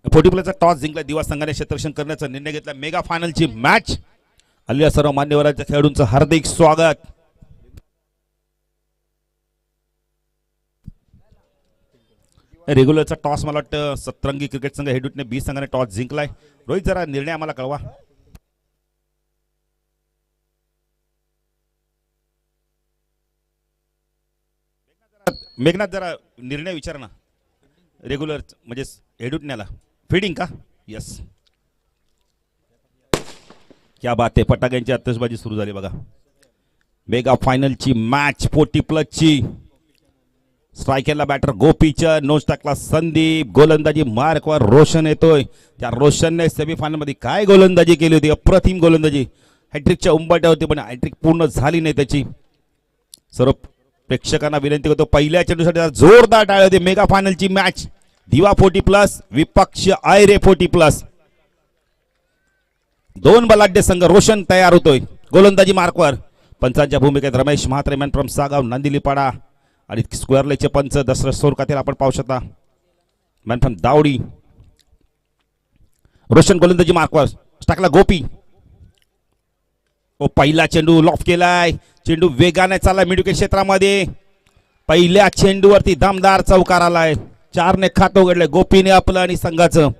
पोटीप्लेचा toss जिंकला दिवा संघाने क्षेत्ररक्षण करण्याचा निर्णय घेतला. मेगा फायनलची मॅच आलेल्या सर्व मान्यवरांच्या खेळाडूंचं हार्दिक स्वागत. रेग्युलरचा टॉस मला वाटतं सतरंगी क्रिकेट संघ हेडूटने बी संघाने टॉस जिंकलाय. रोहित जरा निर्णय आम्हाला कळवा. मेघनाथ जरा निर्णय विचार ना. रेग्युलर म्हणजे हेडूटण्याला फिडिंग का? यस, क्या बात आहे. फटाक्यांची आतषबाजी सुरू झाली बघा. मेगा फायनलची मॅच पोटी प्लसची. स्ट्रायकरला बॅटर गोपीच्या नोज टाकला संदीप. गोलंदाजी मार्कवर रोशन येतोय. त्या रोशनने सेमीफायनल मध्ये काय गोलंदाजी केली होती, अप्रतिम गोलंदाजी. हॅट्रिकच्या उंबरठ्या होती पण हॅट्रिक पूर्ण झाली नाही त्याची. सर्व प्रेक्षकांना विनंती करतो पहिल्या चेंडूसाठी जोरदार टाळ्या होते. मेगा फायनलची मॅच दिवा 40+ विपक्ष आयरे 40+. दोन बलाढ्य संघ. रोशन तयार होतोय गोलंदाजी मार्कवर. पंचांच्या भूमिकेत रमेश म्हात्रे, मॅन फ्रॉम सागाव नांदिलीपाडा आणि स्क्वेअरलेचे पंच दशरथ सोरकातील आपण पाहू शकता. Man from दावडी. रोशन गोलंदाजी मार्कवर टाकला गोपी. पहिला चेंडू लॉफ केलाय. चेंडू वेगाने चालला मिडविकेट क्षेत्रामध्ये. पहिल्या चेंडूवरती दमदार चौकार आलाय. 4ने खातं उघडलंय गोपीने आपलं आणि संघाचं.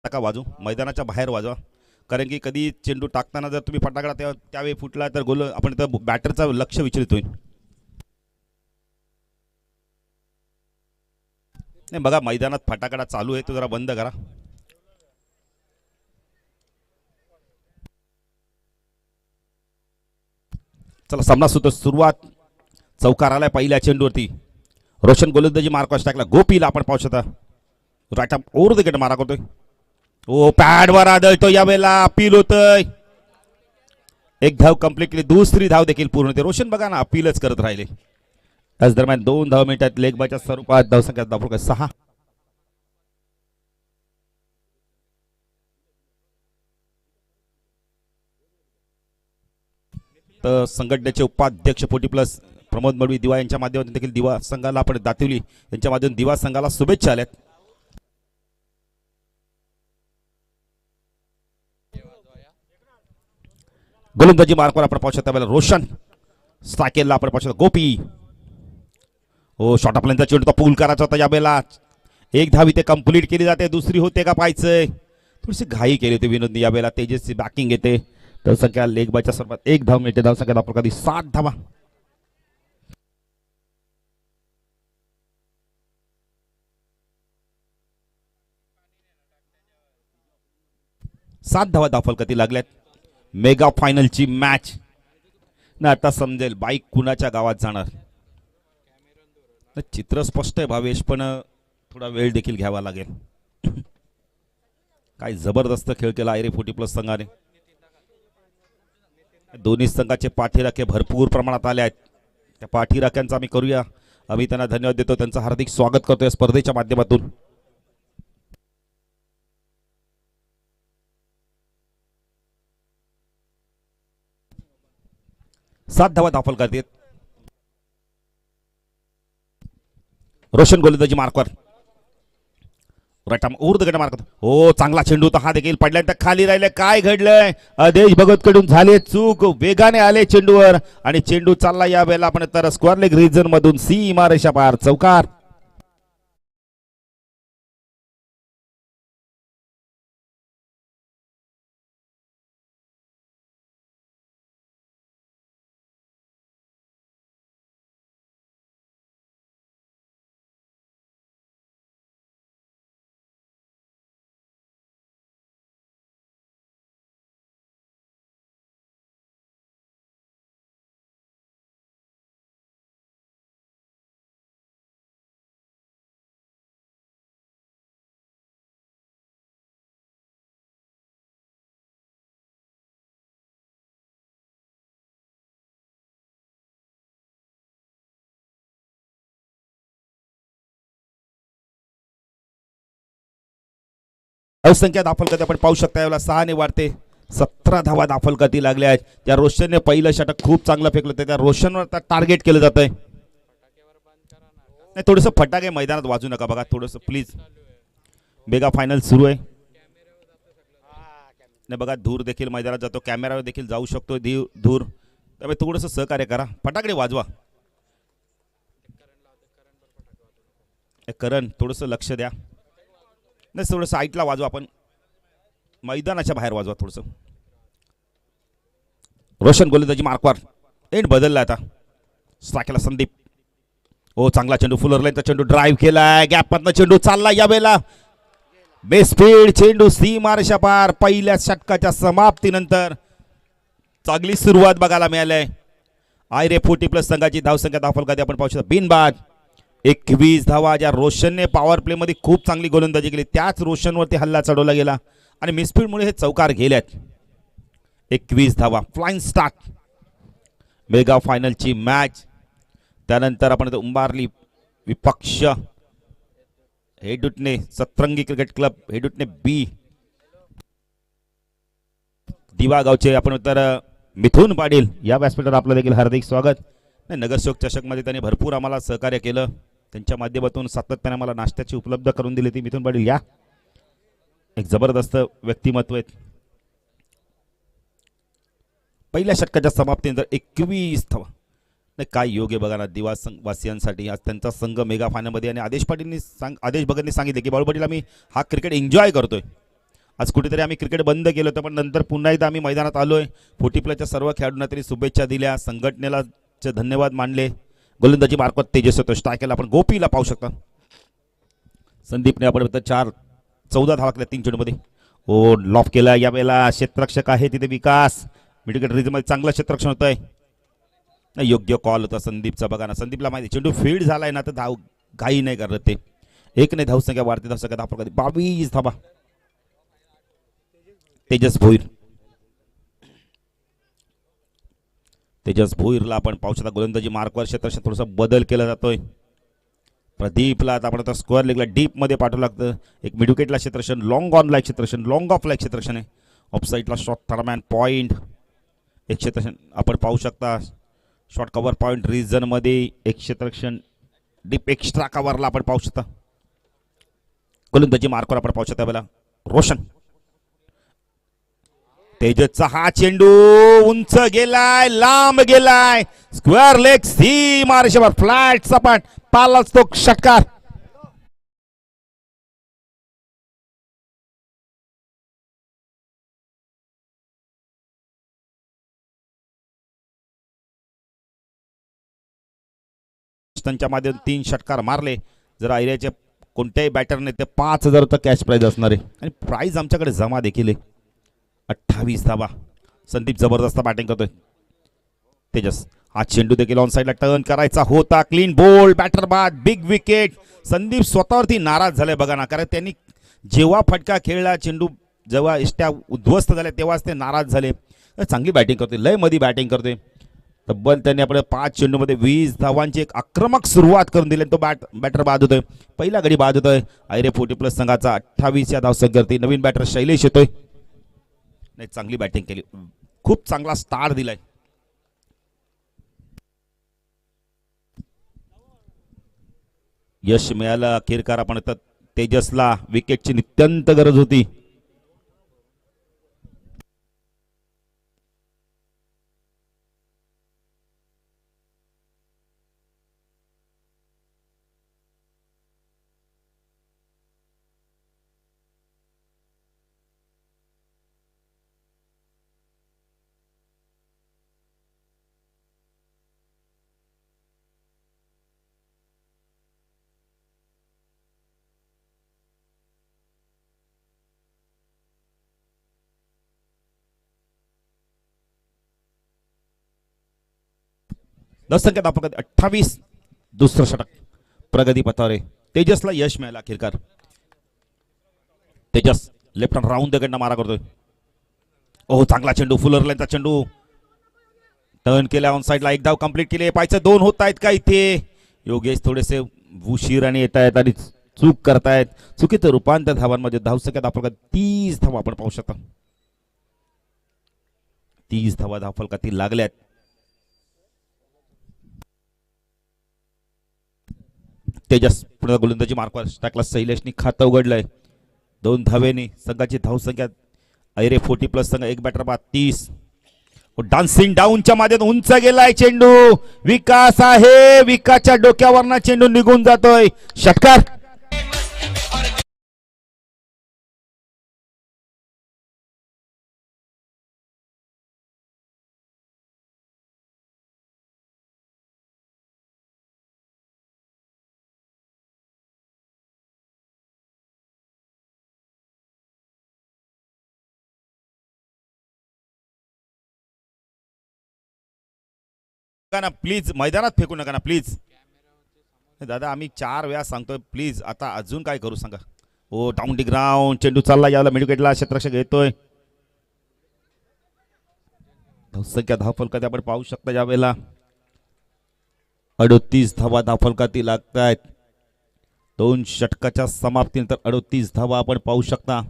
टाका वाजू, मैदानाच्या बाहेर वाजवा. कारण की कधी चेंडू टाकताना जर तुम्ही फटाकडा त्यावेळी फुटला तर गोल आपण बॅटरचं लक्ष विचलित होईल. नाही बघा, मैदानात फटाकडा चालू आहे तो जरा बंद करा. चला सामना सुरुवात. चौकार आलाय पहिल्या चेंडूवरती. रोशन गोलंदाजी मार्कवर टाकला गोपीला आपण पाहू शकता. Right arm over the wicket मारा करतोय. ओ पॅडवर आदळतो यावेळेला. अपील होतय. एक धाव कंप्लीट केली. दुसरी धाव देखील पूर्ण होते. रोशन बघा ना अपीलच करत राहिले. त्याच दरम्यान 2 धाव मिळतात लेग बायच्या स्वरूपात. धावसंख्या दाखल 6. तर संघटनेचे उपाध्यक्ष 40+ प्रमोद मडवी दिवा यांच्या माध्यमातून देखील दिवा संघाला आपण दातिवली यांच्या माध्यमातून दिवा संघाला शुभेच्छा आल्यात. गोलंदाजी मार्कवर आपण पाहू शकता रोशन. स्ट्रायकरला आपण पाहू शकता गोपी. हो शॉर्ट आपल्याचा चेंडू तो पूल करायचा होता यावेळेला. एक धाव इथे कंप्लीट केली जाते. दुसरी होते का पाहायचंय. थोडीशी घाई केली होती विनोदनी यावेळेला. तेजस्वी बॅकिंग येते. धावसंख्या लेग बायच्या स्वरूपात 1 धाव मिळते. धावसंख्या आपण कधी 7 धावा. धावफल कधी लागल्यात. मेगा फायनलची मॅच ना आता समजेल बाईक कुणाच्या गावात जाणार. चित्र स्पष्ट आहे भावेश, पण थोडा वेळ देखील घ्यावा लागेल. काय जबरदस्त खेळ केला आयरे 40+ संघाने. दोन्ही संघाचे पाठीराखे भरपूर प्रमाणात आले आहेत. त्या पाठीराख्यांचा आम्ही त्यांना धन्यवाद देतो. त्यांचं हार्दिक स्वागत करतोय स्पर्धेच्या माध्यमातून. 7 धावा दाखल करतात. रोशन गोलंदाजी मार्कवर. Right arm over the wicket mark. हो चांगला चेंडू होता हा देखील. पडल्यानंतर खाली राहिले. काय घडलंय. आदेश भगत कडून झाले चूक. वेगाने आले चेंडूवर आणि चेंडू चालला या वेळेला आपण तर स्क्वेअर लेग रिजन मधून सीमा रेषा पार चौकार. धावसंख्या दाखल करते आपण पाहू शकता. यावेळेला 6 ने वाढते. 17 धावा दाफलकाती लागल्या आहेत. त्या रोशनने पहिलं षटक खूप चांगलं फेकलं होतं. त्या रोशनवर टार्गेट केलं जातंय. नाही थोडंसं फटाके मैदानात वाजू नका बघा थोडंसं प्लीज. मेगा फायनल सुरू आहे. नाही बघा धूर देखील मैदानात जातो. कॅमेरावर देखील जाऊ शकतो धूर. त्यामुळे थोडंसं सहकार्य करा. फटाकडे वाजवा. करण थोडंसं लक्ष द्या. नाही थोडं साईटला वाजवा. आपण मैदानाच्या बाहेर वाजवा थोडंसं. रोशन गोलंदाजी मार्कवर एंड बदलला आता. स्ट्राईकला संदीप. ओ चांगला चेंडू फुलर लाईनचा चेंडू ड्राईव्ह केलाय. गॅपमधनं चेंडू चालला यावेळेला. बेस स्पीड चेंडू सीमारेषा पार. पहिल्या षटकाच्या समाप्तीनंतर चांगली सुरुवात बघायला मिळाली आहे. आयरे 40+ संघाची धावसंख्या दाफलकाती आपण पाहू शकता बिनबाद 21 धावा. ज्या रोशनने पॉवर प्ले मध्ये खूप चांगली गोलंदाजी केली त्याच रोशनवरती हल्ला चढवला गेला आणि मिसफील्डमुळे हे चौकार गेल्यात. 21 धावा फ्लाइंग स्टार्ट. मेगा फायनलची मॅच. त्यानंतर आपण उंबारली विपक्ष हेडुटणे सतरंगी क्रिकेट क्लब हेडुटणे बी दिवागावचे आपण तर मिथुन पाटील या व्यासपीठावर आपलं देखील हार्दिक स्वागत. नगरसेवक चषकमध्ये त्यांनी भरपूर आम्हाला सहकार्य केलं. त्यांच्या माध्यमातून सातत्याने मला नाश्त्याची उपलब्ध करून दिली ती मिथुन पाटील या एक जबरदस्त व्यक्तिमत्व आहेत. पहिल्या षटकाच्या समाप्तीनंतर 21 धावा. नाही काय योग्य बघा ना दिवा वासियांसाठी. आज त्यांचा संघ मेगा फायनलमध्ये आणि आदेश भगतनी सांगितले की बाळू पाटील आम्ही हा क्रिकेट एन्जॉय करतोय. आज कुठेतरी आम्ही क्रिकेट बंद केलं होतं पण नंतर पुन्हा एकदा आम्ही मैदानात आलोय. 40+च्या सर्व खेळाडूंना तरी शुभेच्छा दिल्या. संघटनेला धन्यवाद मानले. गोलंदाजी मार्फत तेजस होतो. स्ट्रायकरला आपण गोपीला पाहू शकता. संदीपने आपण 14 धावा केल्या 3 चेंडूमध्ये. ओ लॉफ केला यावेळेला. क्षेत्ररक्षक आहे तिथे विकास. मिडविकेट रीजमध्ये चांगलं क्षेत्ररक्षण होत आहे. योग्य कॉल होता संदीपचा बघा ना. संदीपला माहिती चेंडू फील्ड झालाय ना तर धाव घाई नाही करत ते. एक नाही धावसंख्या वाढते. धावसंख्या दाफलकाती 22 धावा. तेजस भोईरला आपण पाहू शकता गोलंदाजी मार्कवर क्षेत्ररक्षण थोडासा बदल केला जातोय. प्रदीपला आता आपण स्क्वेअर लेगला डीप मध्ये पाठवू लागतं. एक मिडविकेटला क्षेत्ररक्षण लॉंग ऑन लाईक क्षेत्ररक्षण लॉंग ऑफ लाईक क्षेत्ररक्षण आहे. ऑफ साईडला शॉर्ट थर्डमॅन पॉईंट एक क्षेत्ररक्षण आपण पाहू शकता. शॉर्ट कव्हर पॉईंट रिजन मध्ये एक क्षेत्ररक्षण डीप एक्स्ट्रा कव्हरला आपण पाहू शकता. गोलंदाजी मार्कवर आपण पाहू शकता. पहिला रोशन तेजसचा हा चेंडू उंच गेलाय लांब गेलाय. स्क्वेअर लेग सीमारेषेवर फ्लॅट सपाट पालाच तो षटकार. त्यांच्या माध्यमातून 3 षटकार मारले. जर आयरियाच्या कोणत्याही बॅटरने ते 5,000 कॅश प्राइज असणार आहे आणि प्राइज आमच्याकडे जमा देखील आहे. 28 धावा. संदीप जबरदस्त बॅटिंग करतोय. तेजस हा चेंडू देखील ऑन साईडला टर्न करायचा होता. क्लीन बोल्ड बॅटर बाद बिग विकेट. संदीप स्वतःवरती नाराज झाले बघा ना. कारण त्यांनी जेव्हा फटका खेळला चेंडू जेव्हा इष्ट्या उद्ध्वस्त झाल्या तेव्हाच ते नाराज झाले. चांगली बॅटिंग करतोय. लय मध्ये बॅटिंग करतोय. तब्बल त्यांनी आपल्या 5 चेंडूमध्ये 20 धावांची एक आक्रमक सुरुवात करून दिली. तो बॅटर बाद होतोय. पहिला गडी बाद होतोय. आयरे 40+ संघाचा 28 या धावसंख्येवरती नवीन बॅटर शैलेश येतोय. नाही चांगली बॅटिंग केली. खूप चांगला स्टार्ट दिलाय. यश मिळालं अखेरकार. आपण तेजसला विकेटची नित्यंत गरज होती. धावसंख्या दाफलकाती 28. दुसरं षटक प्रगती पथारे. तेजसला यश मिळालं अखेरकार. तेजस लेफ्ट हँड राऊंड कडनं मारा करतोय. ओह चांगला चेंडू फुलर लाईनचा चेंडू टर्न केला ऑन साईडला. एक धाव कंप्लीट केली. पायचे 2 होत आहेत का इथे. योगेश थोडेसे उशिराने येत आहेत आणि चूक करतायत. चुकीचं रूपांतर धावांमध्ये. धावसंख्या दाफलकाती 30 धावा आपण पाहू शकता. 30 धावा धावफलकातील लागल्यात. तेजस पुन्हा गोलंदाजी मार्कवर टाकला. शैलेशनी खातं उघडलंय 2 धावेनी. संघाची धावसंख्या ऐरे 40+ संघ, एक बॅटर बाद 30. डान्सिंग डाऊनच्या माध्यमातून उंच गेलाय चेंडू. विकास आहे, विकासच्या डोक्यावरना चेंडू निघून जातोय. षटकार. ना प्लीज, मैदानात फेकू नका ना प्लीज. दादा आम्ही 4 वेळा सांगतोय प्लीज. आता अजून काय करू सांगा. ओ डाऊन डी ग्राउंड. चेंडू चालला याला मिडविकेटला. क्षेत्ररक्षक येतोय. धावसंख्या धावफलकात आपण पाहू शकता यावेळेला 38 धावा धावफलकातील लागतायत. 2 षटकाच्या समाप्तीनंतर 38 धावा आपण पाहू शकता.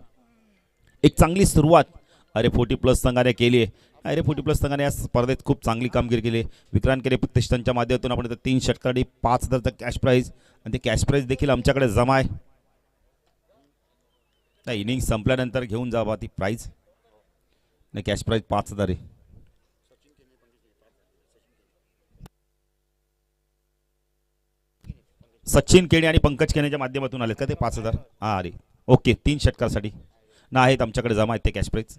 एक चांगली सुरुवात अरे 40+ संघाने केली आहे. अरे 40+ संघाने या स्पर्धेत खूप चांगली कामगिरी केली. विक्रांत केले प्रतिष्ठानच्या माध्यमातून आपण 3 षटकासाठी 5,000चा कॅश प्राईज आणि ते कॅश प्राईज देखील आमच्याकडे जमा आहे. नाही इनिंग संपल्यानंतर घेऊन जावा ती प्राईज. नाही कॅश प्राईज 5,000 आहे. सचिन केणे आणि पंकज केणेच्या माध्यमातून आलेत का ते 5,000. हा अरे ओके 3 षटकासाठी ना आहेत आमच्याकडे जमा आहेत ते कॅश प्राईज.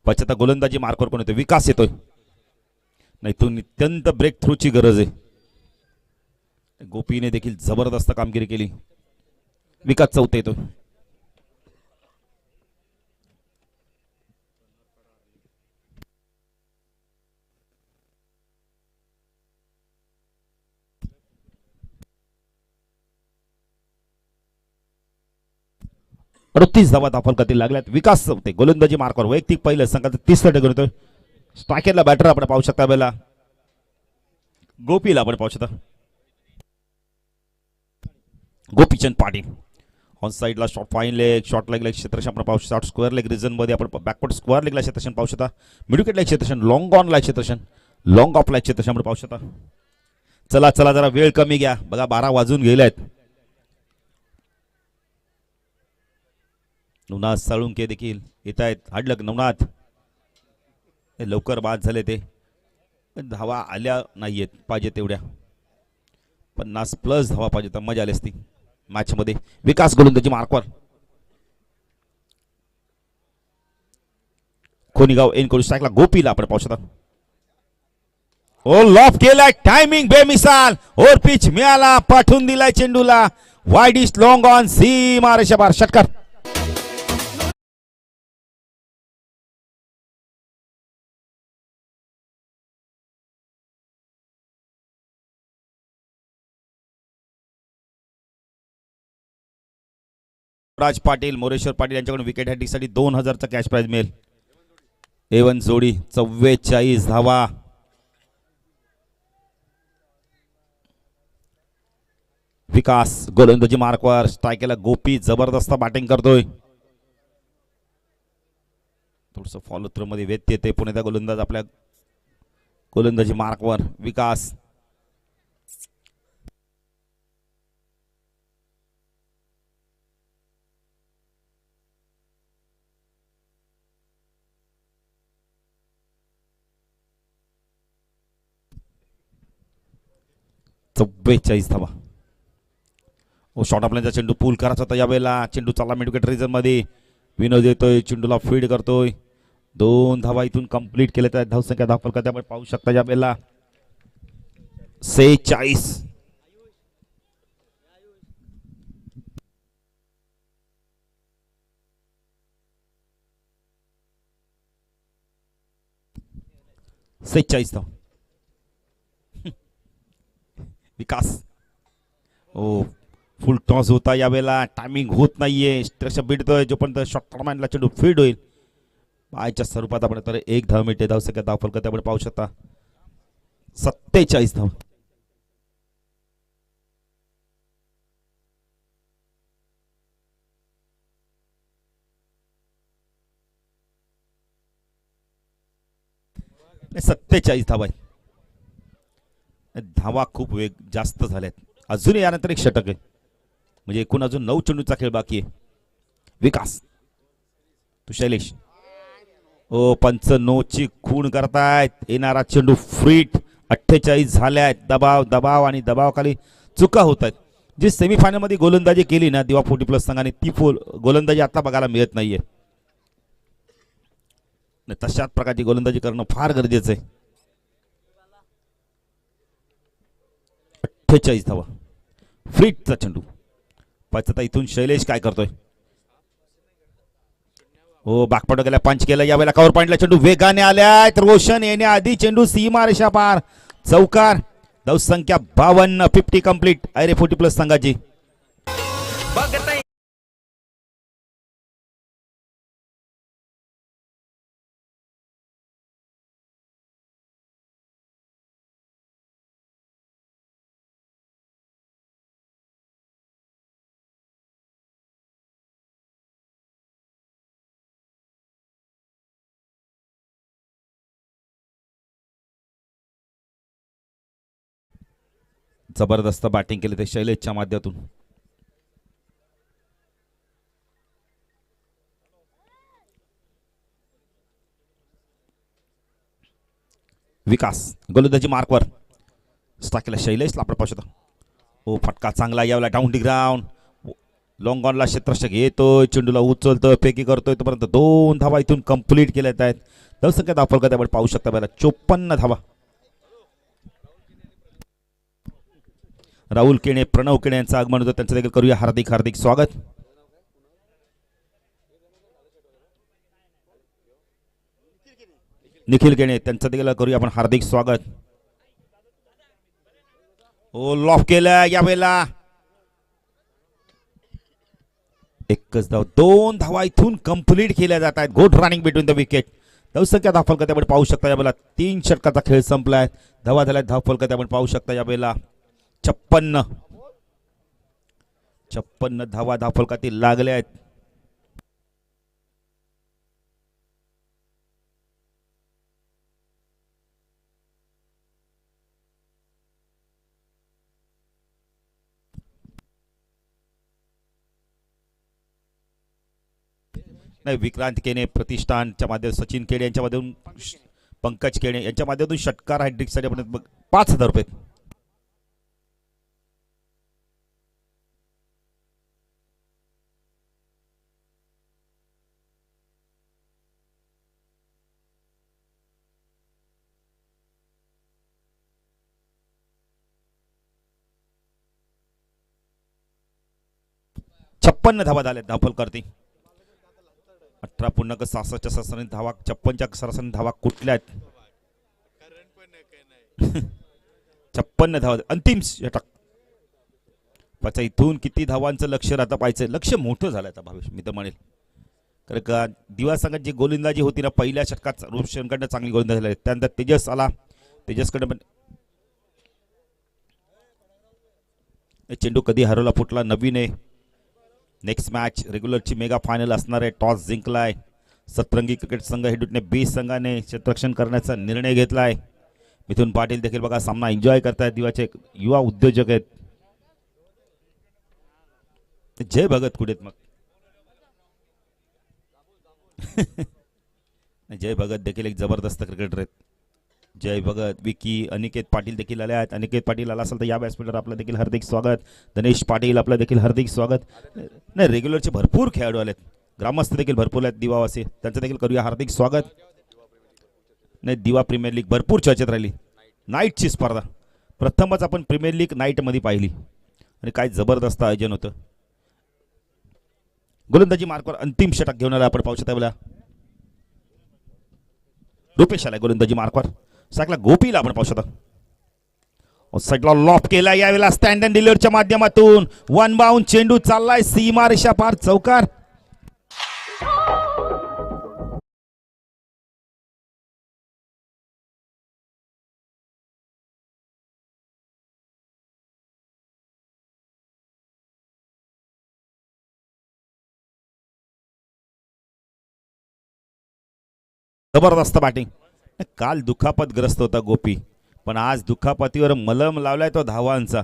75 गोलंदाजी मार्कवर कोण येतोय. विकास येतोय. नाही तो अत्यंत ब्रेक थ्रूची गरज आहे. गोपीने देखील जबरदस्त कामगिरी केली. विकास चौथे येतोय. अडतीस धावा धावफलकातील लागल्यात. विकास चौथे गोलंदाजी मार्कवर वैयक्तिक पहिलं संघाचं 30 टक्के होतोय. स्ट्रायकरला बॅटर आपण पाहू शकता. वेळेला गोपीला आपण पाहू शकता. गोपीचंद पाटील ऑन साइडला शॉर्ट फाईन लेग, शॉर्ट लेगला क्षेत्रक्षण आपण पाहू शकता. शॉर्ट स्क्वेअर लेग रिजन मध्ये आपण बॅकवर्ड स्क्वेअर लेगला क्षेत्रक्षण पाहू शकता. मिडविकेटला क्षेत्रक्षण, लॉंग ऑन ला क्षेत्रक्षण, लॉंग ऑफ ला क्षेत्रक्षण आपण पाहू शकता. चला चला जरा वेळ कमी घ्या. बघा 12 वाजून गेलेत. नवनाथ साळुंके देखील येत आहेत. हाडलक नवनाथ लवकर बाद झाले. ते धावा आल्या नाहीयेत पाहिजे तेवढ्या. 50+ धावा पाहिजे तर मजा आली असती मॅच मध्ये. विकास गोलंदाजी मार्कवर. कोणीगाव एन करू स्ट्राईकला गोपीला आपण पाहू शकता. ओ लॉफ केलाय. टायमिंग बेमिसाल. ओव्हर पिच मिळाला. पाठवून दिलाय चेंडूला. वाईड इस्ट लॉंग ऑन सीमा रेषेपार. षटकार. राज पाटील, मोरेश्वर पाटील यांच्याकडून विकेट हॅट्रिकसाठी 2,000चा कॅश प्राइज मिळेल. A1 जोडी 44 धावा. विकास गोलंदाजी मार्कवर. स्ट्रायकरला गोपी जबरदस्त बॅटिंग करतोय. थोडस फॉलो थ्रू मध्ये व्यत्यय येते. पुण्याचा गोलंदाज आपल्या गोलंदाजी मार्कवर. विकास चव्वेचाळीस धावा. शॉर्ट आपल्याचा चेंडू पूल करायचा होता यावेळेला. चेंडू चालला मिडविकेट रिजन मध्ये. विनोद येतोय चेंडूला फीड करतोय. 2 धावा इथून कंप्लीट केल्या. त्या धावसंख्या धावफलकात आपण पाहू शकता यावेळेला 46. धाव. विकास ओ फुल टॉस होता यावेळेला. टायमिंग होत नाहीये. स्ट्रेस भिडतोय जोपर्यंत शॉर्ट टर्माइनला चेंडू फीड होईल. बायच्या स्वरूपात आपण तर 1 धाव मिळते. धावसंख्या धावफलकात आपण पाहू शकता 47 धाव. 47 धावा आहेत. धावा खूप वेग जास्त झाल्यात. अजूनही यानंतर एक षटक आहे, म्हणजे एकूण अजून 9 चेंडूचा खेळ बाकी आहे. विकास तू शैलेश ओ पंच ची खूण करतायत. येणारा चेंडू फ्रीट. 48 झाल्यात. दबाव दबाव आणि दबावाखाली चुका होत आहेत. जी सेमीफायनल मध्ये गोलंदाजी केली ना दिवा 40+ संघाने, ती गोलंदाजी आता बघायला मिळत नाहीये. तशाच प्रकारची गोलंदाजी करणं फार गरजेचं आहे. 48 धावा. फ्रीटचा चेंडू. पाचता इथून शैलेश काय करतोय. हो बाकपट गेला. पंच केला. यावेळेला कव्हर पॉइंटला चेंडू वेगाने आलाय. रोशन येण्याआधी चेंडू सीमा रेषा पार. चौकार. धावसंख्या 52. 50 कंप्लीट अरे 40+ संघाची. जबरदस्त बॅटिंग केली ते शैलेशच्या माध्यमातून. विकास गोलंदाजी मार्कवर टाकला शैलेशला आपण पाहू शकतो. हो फटका चांगला. यावेळेला डाऊन दी ग्राउंड. लॉंग ऑनला क्षेत्ररक्षक येतोय. चेंडूला उचलतोय. फेकी करतोय. तोपर्यंत 2 धावा इथून कंप्लीट केल्या आहेत. धावसंख्या दाखल आपण पाहू शकता. पहिला 54 धावा. राहुल केणे, प्रणव केणे यांचं आगमन होतं. त्यांचं देखील करूया हार्दिक हार्दिक स्वागत. निखिल केणे त्यांचं देखील करूया आपण हार्दिक स्वागत. ओ लॉफ केलं. यावेळेला एकच धाव. 2 धावा इथून कंप्लीट केल्या जात आहेत. Good running between the wicket. धावसंख्या धावफलक आपण पाहू शकता. यावेळेला 3 षटकाचा खेळ संपलाय. धावा झाल्यात. धावफलक आपण पाहू शकता. यावेळेला 56 धावा धावफलकातील लागल्या आहेत. नाही विक्रांत केणे प्रतिष्ठानच्या माध्यमातून, सचिन केणे यांच्या माध्यमातून, पंकज केणे यांच्या माध्यमातून षटकार हायड्रिकसाठी आपण 5,000 रुपये. छप्पन्न धावा झाल्या धावफल करते. 18.66 सरासरी धावा. 56च्या सरासरी धावा कुठल्या आहेत. 56 धावा. अंतिम षटक. पाचा इथून किती धावांचं लक्ष राहतं पाहिजे. लक्ष मोठं झालं आता भावेश मी तर म्हणेल. कारण का दिवा संघात जी गोलंदाजी होती ना पहिल्या षटकात रोशनकडनं चांगली गोलंदाजी झाली. त्यानंतर तेजस आला. तेजसकडनं पण चेंडू कधी हरवला फुटला नवीन आहे. नेक्स्ट मॅच रेग्युलरची मेगा फायनल असणार आहे. टॉस जिंकलाय सतरंगी क्रिकेट संघ हेडूटने 20 संघाने क्षेत्ररक्षण करण्याचा निर्णय घेतलाय. मिथुन पाटील देखील बघा सामना एन्जॉय करतायत. दिवाचे युवा उद्योजक आहेत. जय भगत कुठे मग. जय भगत देखील एक जबरदस्त क्रिकेटर आहेत. जय भगत, विकी, अनिकेत पाटील देखील आले आहेत. अनिकेत पाटील आला असेल तर या बॅट्समॅनवर आपलं देखील हार्दिक स्वागत. दिनेश पाटील आपलं देखील हार्दिक स्वागत. नाही रेग्युलरचे भरपूर खेळाडू आलेत. ग्रामस्थ देखील भरपूर आहेत दिवावासी. त्यांचं देखील करूया हार्दिक स्वागत. नाही दिवा प्रीमियर लीग भरपूर चर्चेत राहिली. नाईटची स्पर्धा प्रथमच आपण प्रीमियर लीग नाईटमध्ये पाहिली आणि काय जबरदस्त आयोजन होतं. गोलंदाजी मार्कवर अंतिम षटक घेऊन आला आपण पाहू शकता. बोला रुपेश आला गोलंदाजी मार्कवर. साकला गोपीला आपण पाहू शकता. साईडला लॉफ केला. यावेळेला स्टँड अँड डिलिव्हरच्या माध्यमातून 1 बाउंड चेंडू चाललाय सीमा रेषा पार. चौकार. जबरदस्त बॅटिंग. काल दुखापतग्रस्त होता गोपी, पण आज दुखापतीवर मलम लावलाय तो धावांचा.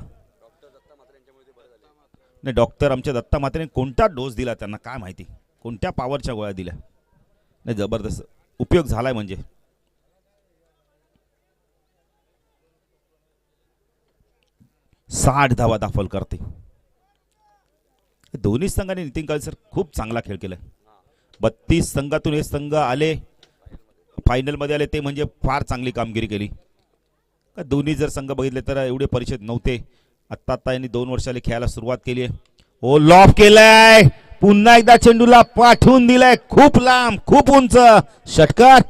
नाही, डॉक्टर आमच्या दत्ता मात्रेने कोणता डोस दिला त्यांना काय माहिती, कोणत्या पॉवरच्या गोळ्या दिल्या. नाही, जबरदस्त उपयोग झालाय. म्हणजे 60 धावा दाखल करते. दोन्ही संघाने नितीन काळेसर खूप चांगला खेळ केलाय. 32 संघातून हे संघ आले फायनल मध्ये आले, ते म्हणजे फार चांगली कामगिरी केली. दोन्ही जर संघ बघितले तर एवढे परिचित नव्हते. आता यांनी 2 वर्षाला खेळायला सुरुवात केली आहे. ओ लॉफ केलाय, पुन्हा एकदा चेंडूला पाठवून दिलाय खूप लांब खूप उंच षटकार.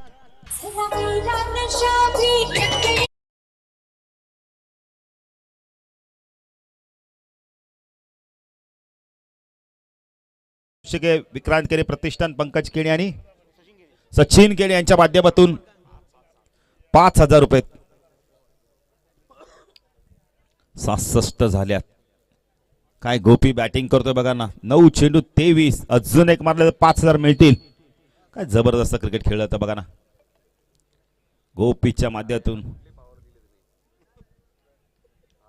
विक्रांत केळे प्रतिष्ठान, पंकज केणे आणि सचिन केणे यांच्या माध्यमातून 5,000 रुपये. 66 झाल्यात. काय गोपी बॅटिंग करतोय बघा ना. 9 चेंडू 23, अजून एक मारले तर 5,000 मिळतील. काय जबरदस्त क्रिकेट खेळलं होतं बघा ना गोपीच्या माध्यमातून.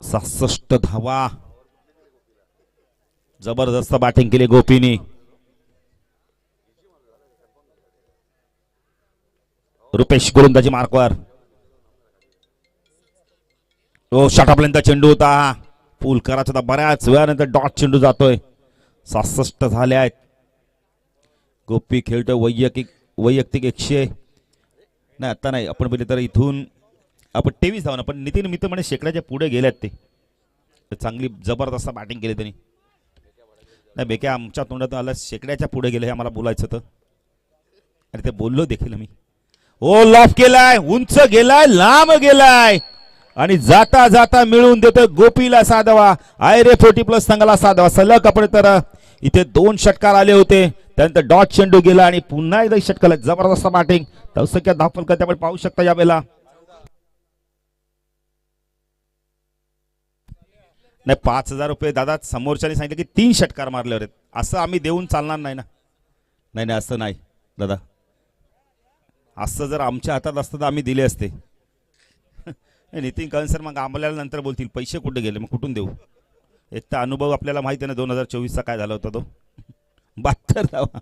66 धावा, जबरदस्त बॅटिंग केली गोपीने. रुपेश गोलंदाजी मार्कवर. ओ षटकापर्यंत चेंडू होता, पूल करायचा होता, बऱ्याच वेळानंतर डॉट चेंडू जातोय. 66 झाले आहेत. गोपी खेळतोय वैयक्तिक 100 नाही, आता नाही आपण बघितलं तर इथून आपण 23 धावना, पण नितीन मित्र म्हणे शेकड्याच्या पुढे गेल्यात ते. चांगली जबरदस्त बॅटिंग केली त्यांनी. नाही बेके आमच्या तोंडातून आलं शेकड्याच्या पुढे गेले हे आम्हाला बोलायचं होतं आणि ते बोललो देखील मी. ओ लॉफ केलाय, उंच गेलाय, लांब गेलाय आणि जाता जाता मिळून देतोय गोपीला 6 धावा. आयरे 40+ संघाला 6 धावा. सलग आपण तर इथे 2 षटकार आले होते, त्यानंतर डॉट चेंडू गेला आणि पुन्हा एकदा षटकार. जबरदस्त बॅटिंग. धावसंख्या दाखल करते आपण पाहू शकता यावेळेला. नाही 5,000 रुपये दादा समोरच्याने सांगितलं की 3 षटकार मारल्यावर आहेत, असं आम्ही देऊन चालणार नाही ना. नाही असं नाही दादा, असं जर आमच्या हातात असतं तर आम्ही दिले असते. नितीन काळेसर मग आम्हाला नंतर बोलतील पैसे कुठे गेले, मग कुठून देऊ. एक तर अनुभव आपल्याला माहिती आहे ना 2024चा काय झाला होता तो. 72 धावा.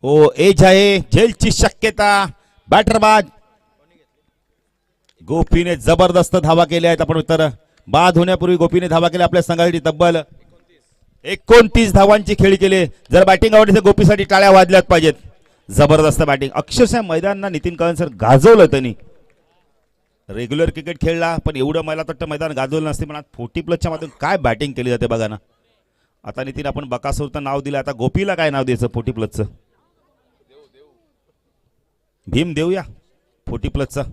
ओ एज आहे, झेलची शक्यता. बॅटर बाद. गोपीने जबरदस्त धावा केल्या आहेत. आपण तर बाद होण्यापूर्वी गोपीने धावा केल्या आपल्या संघासाठी. तब्बल 29 धावांची खेळी केली. जर बॅटिंग आवडली तर गोपीसाठी टाळ्या वाजल्याच पाहिजेत. जबरदस्त बॅटिंग. अक्षरशः मैदानाला नितीन काळेसर गाजवलं त्यांनी. रेग्युलर क्रिकेट खेळला पण एवढं मला वाटतं मैदान गाजवलं नसते, पण 40+ मधून काय बॅटिंग केली जाते बघा ना. आता नितीन आपण बकासूरचं नाव दिलं, आता गोपीला काय नाव द्यायचं 40+चं. भीम देऊया 40+चा.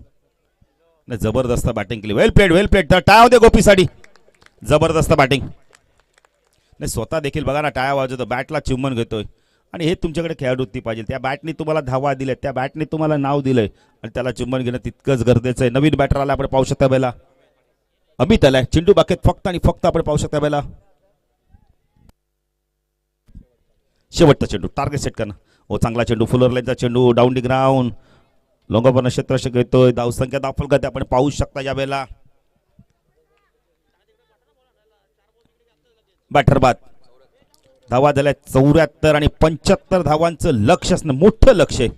जबरदस्त बॅटिंग केली. वेल प्लेड. तर टाळ्या होते गोपीसाठी. जबरदस्त बॅटिंग. नाही स्वतः देखील बघा ना टाळ्या वाजवतो, बॅटला चुंबन घेतोय. आणि हे तुमच्याकडे खेळाडूती पाहिजे. त्या बॅटने तुम्हाला धावा दिल्या, त्या बॅटने तुम्हाला नाव दिलंय आणि त्याला चुंबन घेणं तितकंच गरजेचं आहे. नवीन बॅटर आला आपण पाहू शकता बेला. अमित आलाय चेंडू बाकेत फक्त आणि फक्त आपण पाहू शकता बेला. शेवटचा चेंडू टार्गेट सेट करणं. ओ चांगला चेंडू, फुलर लाईनचा चेंडू, डाऊन दी ग्राउंड. लोंगापूर्ण क्षेत्र घेतोय. धावसंख्या दाखल करते आपण पाहू शकता या वेळेला. बॅटर बाद. धावा झाल्या 74 आणि 75 धावांचं लक्ष असणं मोठं लक्ष आहे.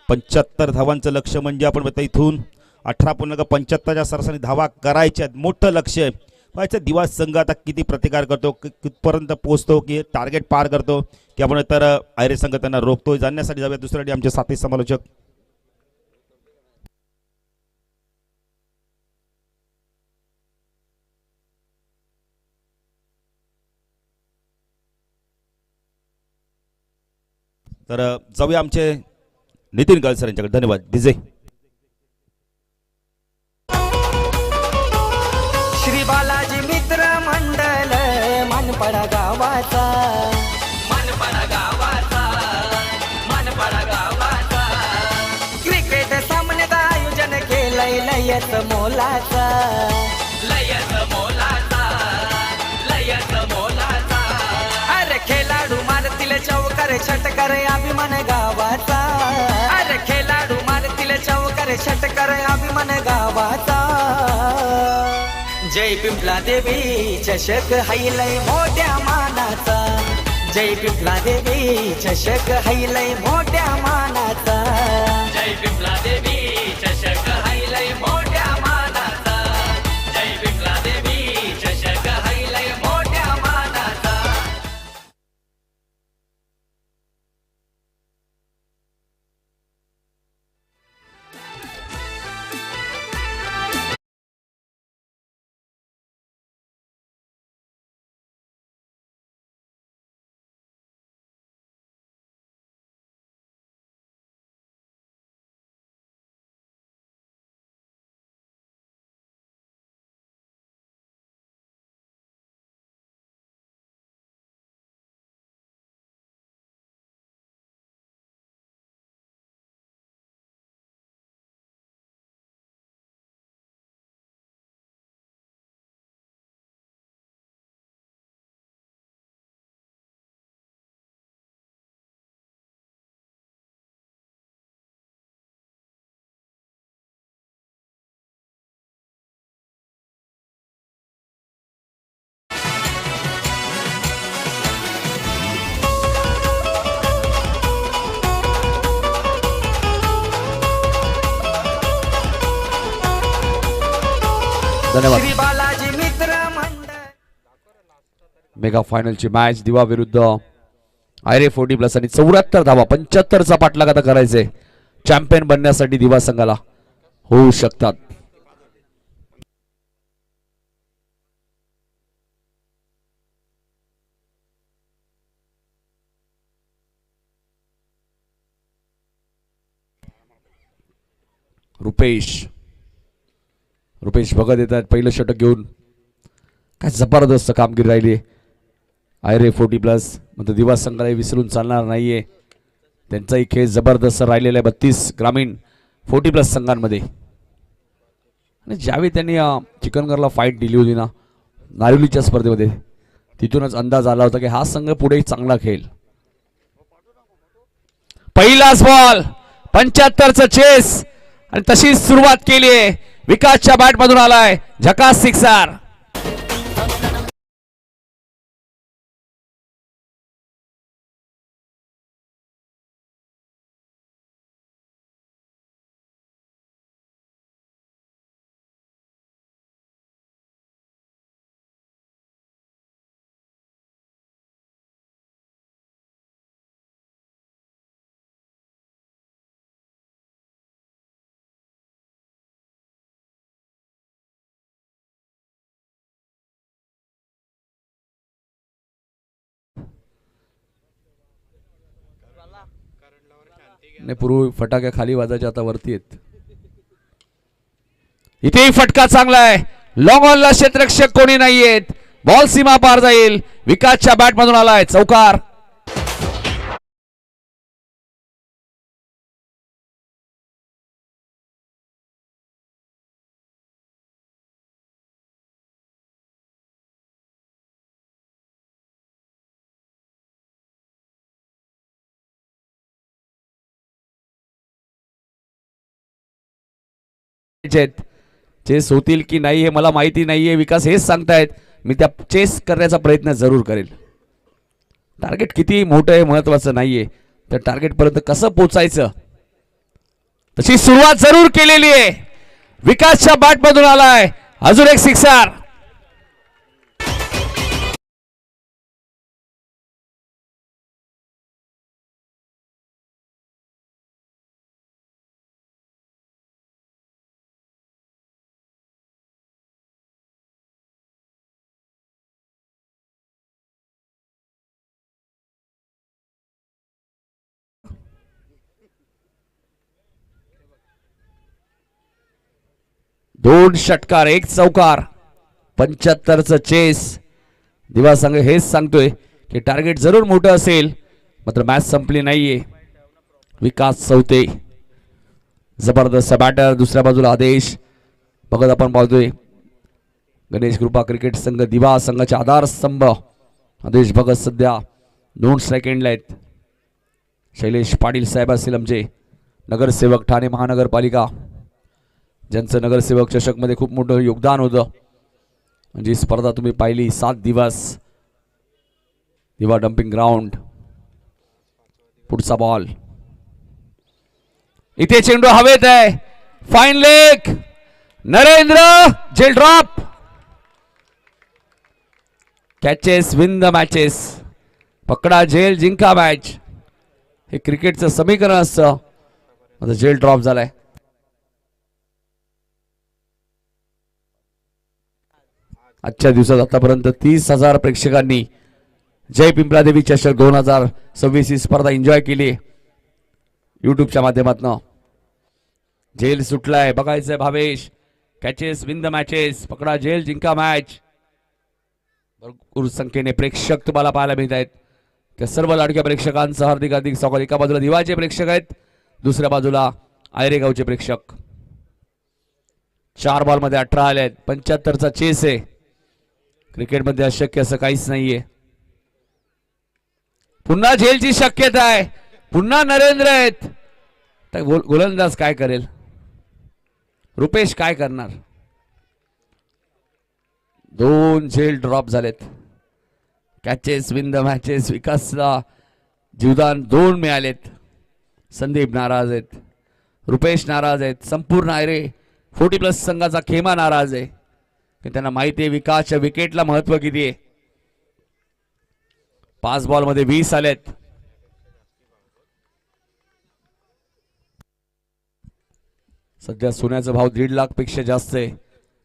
75 धावांचं लक्ष म्हणजे आपण बघतो इथून 18.75च्या सरासरी धावा करायच्या, मोठं लक्ष आहे. पाहायचं दिवस संघ आता किती प्रतिकार करतो, कितपर्यंत पोहोचतो, की टार्गेट पार करतो, की आपण तर आयरे संघ त्यांना रोखतोय. जाण्यासाठी जाऊया दुसऱ्यासाठी आमचे साथी समालोचक. तर जाऊया आमचे नितीन काळेसर यांच्याकडे. धन्यवाद डीजे. श्री बालाजी मित्र मंडळ मानपडा गावाचा, क्रिकेट सामन्याचं आयोजन केलंय लयच मोलाचा. अरे खेळाडू मारतील चौक चौकार षटकार अभिमान गावाचा, अरे खेळाडू मारतील चौकार षटकार अभिमान गावाचा. जय पिंपला देवी चषक हैलय मोठ्या मानाचा, जय पिंपला देवी चषक हैलय मोठ्या मानाचा, जय पिंपला देवी चषक हैलय मोठ्या मानाचा, जय पिंपला देवी चषक हैलय मोठ्या मानाचा. धन्यवाद. श्री बालाजी मित्र मंडळ. मेगा फायनलची मॅच दिवा विरुद्ध आयरे 40+ आणि 74 धावा 75चा पाठलाग आता करायचे. चॅम्पियन बनण्यासाठी दिवा संघाला होऊ शकतात. रुपेश भगत येतात पहिलं षटक घेऊन. काय जबरदस्त कामगिरी राहिली आयरे 40+ म्हणजे दिवा संघाला विसरून चालणार नाहीये. त्यांचाही खेळ जबरदस्त राहिलेला आहे 32 ग्रामीण 40+ संघांमध्ये. आणि ज्यावेळी त्यांनी चिकनगरला फाईट दिली होती ना नारिवलीच्या स्पर्धेमध्ये, तिथूनच अंदाज आला होता की हा संघ पुढे चांगला खेळ. पहिलाच बॉल 75चं चेस आणि तशीच सुरुवात केली आहे. विकासच्या बॅट मधून आलाय झकास सिक्सर. पूर्वी फटाक्या खाली वाजायच्या आता वरती आहेत. इथेही फटका चांगला आहे. लॉंग ऑनला क्षेत्ररक्षक कोणी नाहीयेत. बॉल सीमा पार जाईल. विकासच्या बॅट मधून आलाय चौकार. चेस होतील की नाही हे मला माहिती नाहीये. विकास हेच सांगतायत. मी त्या चेस करण्याचा प्रयत्न जरूर करेल. टार्गेट किती मोठं आहे महत्वाचं नाहीये, तर टार्गेट पर्यंत कसं पोहोचायचं तशी सुरुवात जरूर केलेली आहे. विकासच्या बॅट मधून आलाय अजून एक सिक्सर. दोन षटकार एक चौकार 75चं चेस. दिवा संघ हेच सांगतोय की टार्गेट जरूर मोठं असेल, मात्र मॅच संपली नाहीये. विकास चौथे जबरदस्त बॅटर. दुसऱ्या बाजूला आदेश बघत आपण पाहतोय गणेश कृपा क्रिकेट संघ दिवा संघाचे आधारस्तंभ आदेश भगत सध्या 2 सेकंडला आहेत. शैलेश पाटील साहेब असतील आमचे नगरसेवक ठाणे महानगरपालिका, ज्यांचं नगरसेवक चषकमध्ये खूप मोठं योगदान होतं. म्हणजे स्पर्धा तुम्ही पाहिली 7 दिवस. दिवा डम्पिंग ग्राउंड. पुढचा बॉल इथे चेंडू हवेत आहे. Fine leg. नरेंद्र जेल drop. Catches win the matches. पकडा जेल जिंका मॅच. हे क्रिकेटचं समीकरण असतं. आता जेल ड्रॉप झालाय. आजच्या दिवसात आतापर्यंत 30,000 प्रेक्षकांनी जय पिंपलादेवी चषक 2026 ही स्पर्धा एन्जॉय केली युट्यूबच्या माध्यमातून. जेल सुटलाय. बघायचंय Bhavesh. Catches win the matches. पकडा जेल जिंका मॅच. भरपूर संख्येने प्रेक्षक तुम्हाला पाहायला मिळत आहेत. त्या सर्व लाडक्या प्रेक्षकांचं हार्दिक हार्दिक स्वागत. एका बाजूला दिवाचे प्रेक्षक आहेत, दुसऱ्या बाजूला आयरेगावचे प्रेक्षक. 4 बॉलमध्ये 18 आले आहेत. 75चा चेस आहे. क्रिकेटमध्ये अशक्य असं काहीच नाहीये. पुन्हा झेलची शक्यता आहे. पुन्हा नरेंद्र आहेत. तर गोलंदाज काय करेल? रुपेश काय करणार? 2 झेल ड्रॉप झालेत. Catches win the matches. विकासला जीवदान 2 मिळालेत. संदीप नाराज आहेत. रुपेश नाराज आहेत. संपूर्ण आयरे 40+ संघाचा खेमा नाराज आहे. त्यांना माहिती आहे विकासच्या विकेटला महत्व किती आहे. 5 बॉलमध्ये 20 आलेत. सध्या सोन्याचा भाव 1.5 लाख पेक्षा जास्त आहे.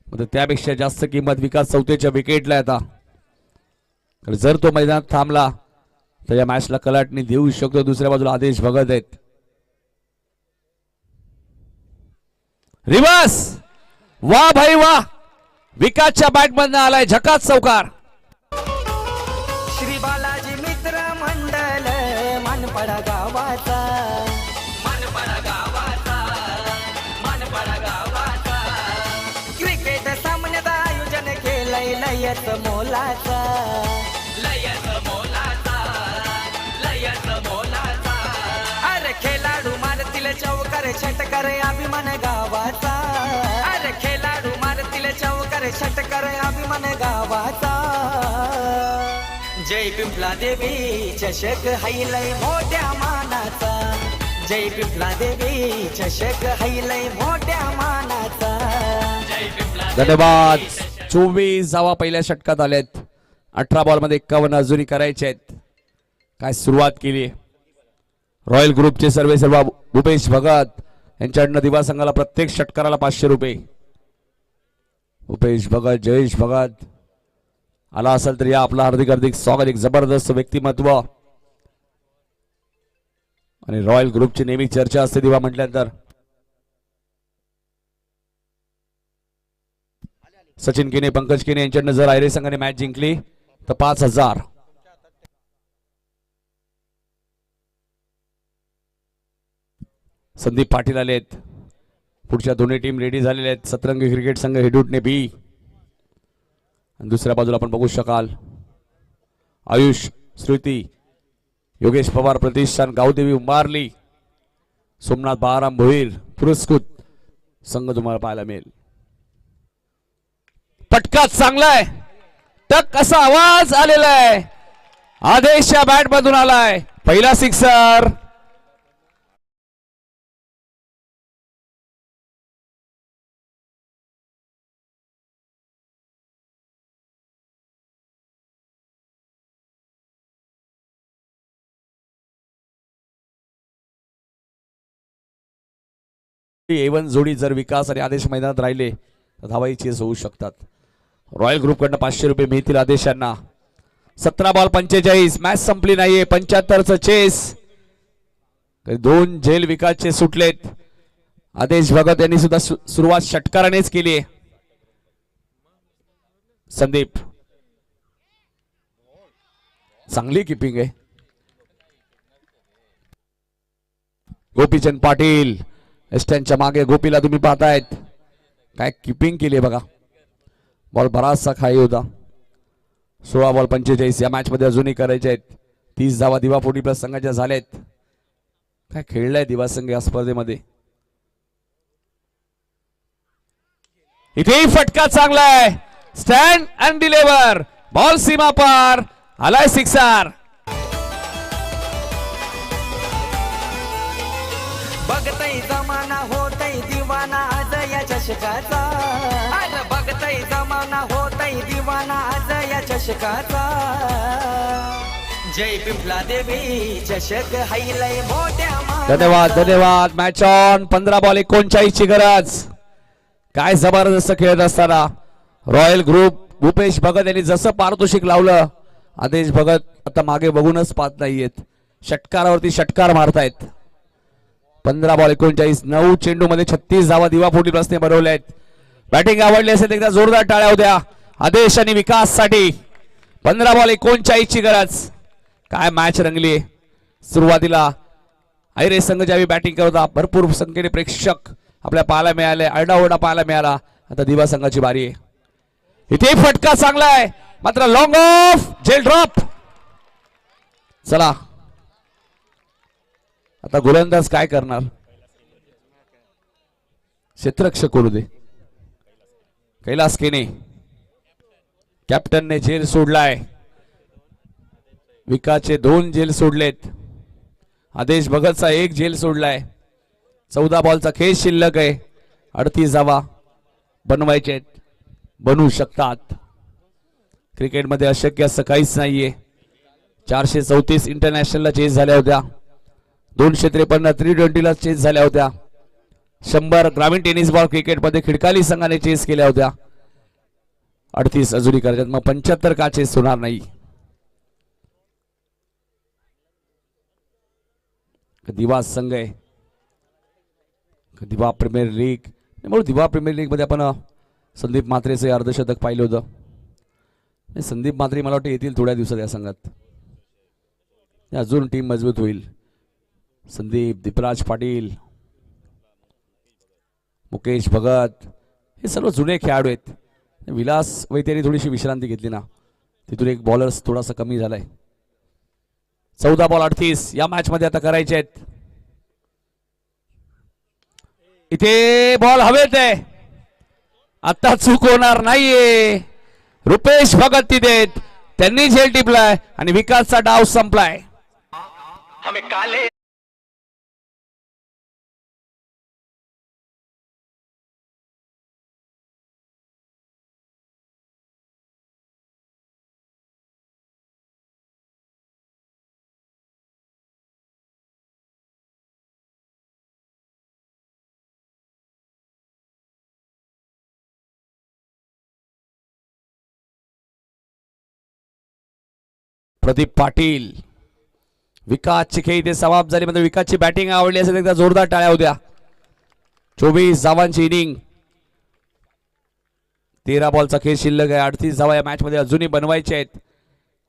म्हणजे त्यापेक्षा जास्त किंमत विकास चौथ्याच्या विकेटला येता. जर तो मैदानात थांबला तर या मॅचला कलाटणी देऊ शकतो. दुसऱ्या बाजूला आदेश भगत आहेत. रिवर्स. वा भाई वा. विकासच्या बॅटमधनं आलाय झकास चौकार. श्री बालाजी मित्र मंडळ मानपाडा गावाचा. मनपडा गावाचा, मनपडा गावाचा. क्रिकेट सामन्यात आयोजन केलंय लयच मोलाचा. लयच मोलाचा, लयच मोलाचा. अरे खेळाडू मारतील चौकार षटकार अभिमान गावाचा. अरे खेळाडू मारतील चौकार षटकार अभिमान गावाचा. जय पिंपला देवी चषक हैलय मोठ्या मानाचा. जय पिंपला देवी चषक हैलय मोठ्या मानाचा. जय पिंपला धन्यवाद. 24 धावा पहिल्या षटकात आल्यात. 18 बॉलमध्ये 51 अजूनही करायचे आहेत. काय सुरुवात केली. रॉयल ग्रुपचे सर्व भूपेश भगत यांच्याकडनं दिवा संघाला प्रत्येक षटकाराला 500 रुपये. भूपेश भगत, जयेश भगत आला असेल तर या आपला हार्दिक हार्दिक स्वागत. एक जबरदस्त व्यक्तिमत्व आणि रॉयल ग्रुपची नेहमी चर्चा असते दिवा म्हटल्यानंतर. सचिन केने, पंकज केने यांच्याकडनं जर आयरे संघाने मॅच जिंकली तर 5,000. संदीप पाटील आलेत. पुढच्या दोन्ही टीम रेडी झालेल्या आहेत. सतरंगी क्रिकेट संघ हेडूटने बी. दुसऱ्या बाजूला आपण बघू शकाल आयुष, श्रुती, योगेश पवार प्रतिष्ठान, गावदेवी उंबारली, सोमनाथ बाळाराम भोईर पुरस्कृत संघ तुम्हाला पाहायला मिळेल. फटका चांगला आहे. टक असा आवाज आलेला आहे. आदेशच्या बॅट मधून आलाय पहिला सिक्सर. A1 जोडी जर विकास आणि आदेश मैदानात राहिले तर धावाही चेस होऊ शकतात. रॉयल ग्रुप कडनं 500 रुपये मिळतील आदेशांना. 17 बॉल 45. मॅच संपली नाहीये. 75चं चेस. 2 झेल विकासचे सुटलेत. आदेश भगत यांनी सुद्धा सुरुवात षटकारानेच केली आहे. संदीप चांगली किपिंग आहे. गोपीचंद पाटील एस्टनच्या मागे. गोपीला तुम्ही पाहतायत काय किपिंग केली बघा. बॉल बराचसा खाई होता. 16 बॉल 45 या मॅच मध्ये अजूनही करायचे आहेत. 30 धावा दिवा 40+ संघाच्या झालेत. काय खेळलाय दिवासंघ या स्पर्धेमध्ये. इथेही फटका चांगला आहे. Stand and deliver. बॉल सीमा पार. आलाय सिक्सर. बघतय जमाना होतय दिवाना आज या चषकाचा. अरे बघतय जमाना होतय दिवाना आज या चषकाचा. जय पिंपला देवी चषक हैलय मोठ्या धन्यवाद धन्यवाद. Match on. 15 बॉल 39 ची गरज. काय जबरदस्त खेळत असताना रॉयल ग्रुप भूपेश भगत यांनी जसं पारितोषिक लावलं, आदेश भगत आता मागे बघूनच पाहत नाहीयेत. षटकारावरती षटकार मारतायत. 15 बॉल 39. 9 चेंडू मध्ये 36 धावा दिवा फोर्टी प्लसने बनवल्या आहेत. बॅटिंग आवडली असेल एकदा जोरदार टाळ्या होत्या आदेश आणि विकास साठी. 15 बॉल 39 ची गरज. काय मॅच रंगली. सुरुवातीला आयरे संघ ज्यावेळी बॅटिंग करत होता भरपूर संख्येने प्रेक्षक आपल्या पाहायला मिळाले, आरडाओरडा पाहायला मिळाला. आता दिवा संघाची बारी आहे. इथे फटका चांगला आहे मात्र लॉंग ऑफ. Gel drop. चला आता गोलंदाज काय करणार. क्षेत्ररक्षक करू दे. कैलास केने कॅप्टनने झेल सोडलाय. विकासचे 2 झेल सोडलेत. आदेश भगतचा 1 झेल सोडलाय. 14 बॉलचा खेळ शिल्लक आहे. 38 धावा बनवायचे आहेत. बनवू शकतात. क्रिकेटमध्ये अशक्य असं काहीच नाहीये. 434 इंटरनॅशनलला चेस झाल्या होत्या. 253 320ला चेस झाल्या होत्या. 100 ग्रामीण टेनिस बॉल क्रिकेटमध्ये खिडकाली संघाने चेस केल्या होत्या. 38 अजूनही करायच्यात. मग 75 का चेस होणार नाही. दिवा संघ आहे. दिवा प्रीमियर लीग. म्हणून दिवा प्रीमियर लीग मध्ये आपण संदीप म्हात्रेचे अर्धशतक पाहिलं होतं. संदीप म्हात्रे मला वाटतं येतील थोड्या दिवसात या संघात. अजून टीम मजबूत होईल. संदीप, दीपराज पाटील, मुकेश भगत हे सर्व जुने खेळाडू आहेत. विलास वैद्यांनी थोडीशी विश्रांती घेतली ना, तिथून एक बॉलर थोडासा कमी झालाय. 14 बॉल 38 या मॅच मध्ये आता करायचे आहेत. इथे बॉल हवेत आहे. आता चूक होणार नाहीये. रुपेश भगत तिथे त्यांनी झेल टिपलाय आणि विकासचा डाव संपलाय. हमें काले प्रदीप पाटील. विकासची खेळी ते समाप्त झाली. म्हणजे विकासची बॅटिंग आवडली असेल एकदा जोरदार टाळ्या होत्या. 24 धावांची इनिंग. 13 बॉलचा खेळ शिल्लक आहे. 38 धावा या मॅच मध्ये अजूनही बनवायचे आहेत.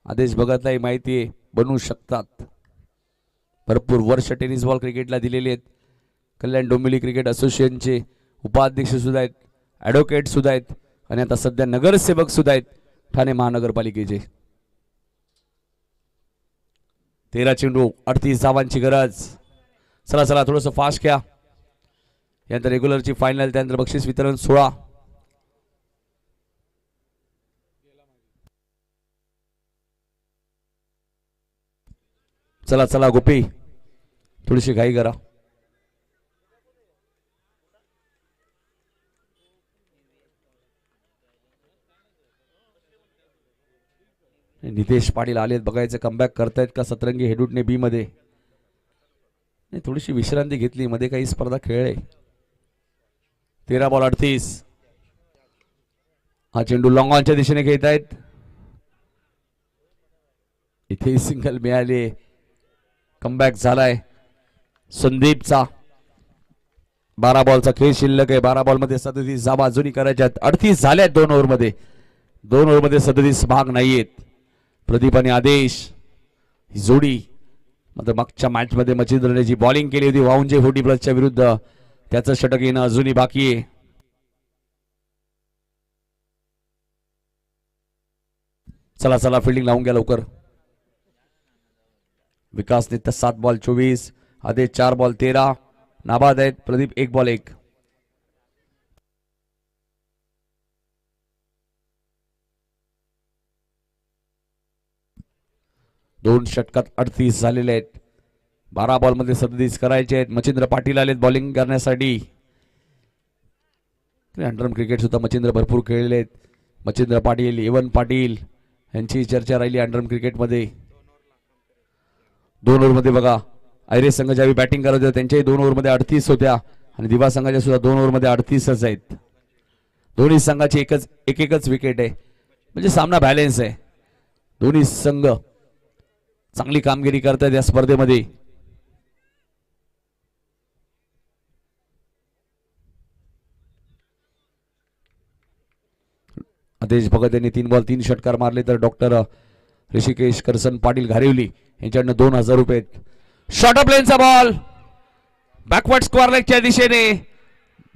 आदेश भगतलाही माहिती आहे बनवू शकतात. भरपूर वर्ष टेनिस बॉल क्रिकेटला दिलेले आहेत. कल्याण डोंबिवली क्रिकेट असोसिएशनचे उपाध्यक्ष सुद्धा आहेत, ॲडव्होकेट सुद्धा आहेत आणि आता सध्या नगरसेवक सुद्धा आहेत ठाणे महानगरपालिकेचे. 13 चेंडू 38 धावांची गरज. चला चला थोडंसं फास्ट घ्या. यानंतर रेग्युलरची फायनल, त्यानंतर बक्षीस वितरण सोहळा. चला चला गोपी थोडीशी घाई करा. नितेश पाटील आलेत बघायचं कमबॅक करतायत का सतरंगी हेडूटने बी मध्ये. थोडीशी विश्रांती घेतली, मध्ये काही स्पर्धा खेळले. 13 बॉल 38. हा चेंडू लॉंग ऑनच्या दिशेने खेळत आहेत. इथे सिंगल मिळाली. कमबॅक झालाय संदीपचा. 12 बॉलचा खेळ शिल्लक आहे. 12 बॉल मध्ये 37 धावा अजूनही करायच्या. 38 झाल्यात 2 ओव्हरमध्ये. 2 ओव्हरमध्ये 37 भाग नाहीयेत. प्रदीप आणि आदेश ही जोडी. मात्र मागच्या मॅच मध्ये मच्छिंद्रने जी बॉलिंग केली होती वाऊंजे 40+ विरुद्ध, त्याचं षटक येणं अजूनही बाकी आहे. चला चला फिल्डिंग लावून घ्या लवकर. विकासने 7 बॉल 24. आदेश 4 बॉल 13, नाबाद आहेत प्रदीप 1 बॉल 1. दोन षटकात 38 झालेले आहेत. 12 बॉल मध्ये 37 करायचे आहेत. मच्छिंद्र पाटील आलेत बॉलिंग करण्यासाठी. अंडरम क्रिकेट सुद्धा मच्छिंद्र भरपूर खेळलेले आहेत. मच्छिंद्र पाटील, एवन पाटील यांची चर्चा राहिली अंडरम क्रिकेटमध्ये. 2 ओव्हरमध्ये बघा आयरे संघ ज्यावेळी बॅटिंग करत होते त्यांच्याही 2 ओव्हरमध्ये 38 होत्या आणि दिवा संघाच्या सुद्धा 2 ओव्हरमध्ये 38च आहेत. दोन्ही संघाची एकच विकेट आहे म्हणजे सामना बॅलन्स आहे. दोन्ही संघ चांगली कामगिरी करतात या स्पर्धेमध्ये. आदेश भगत यांनी 3 बॉल 3 षटकार मारले तर डॉक्टर ऋषिकेश करसन पाटील घारिवली यांच्याकडनं 2000 रुपये. शॉर्ट ऑफ लेनचा बॉल बॅकवर्ड स्क्वेअर लेगच्या दिशेने.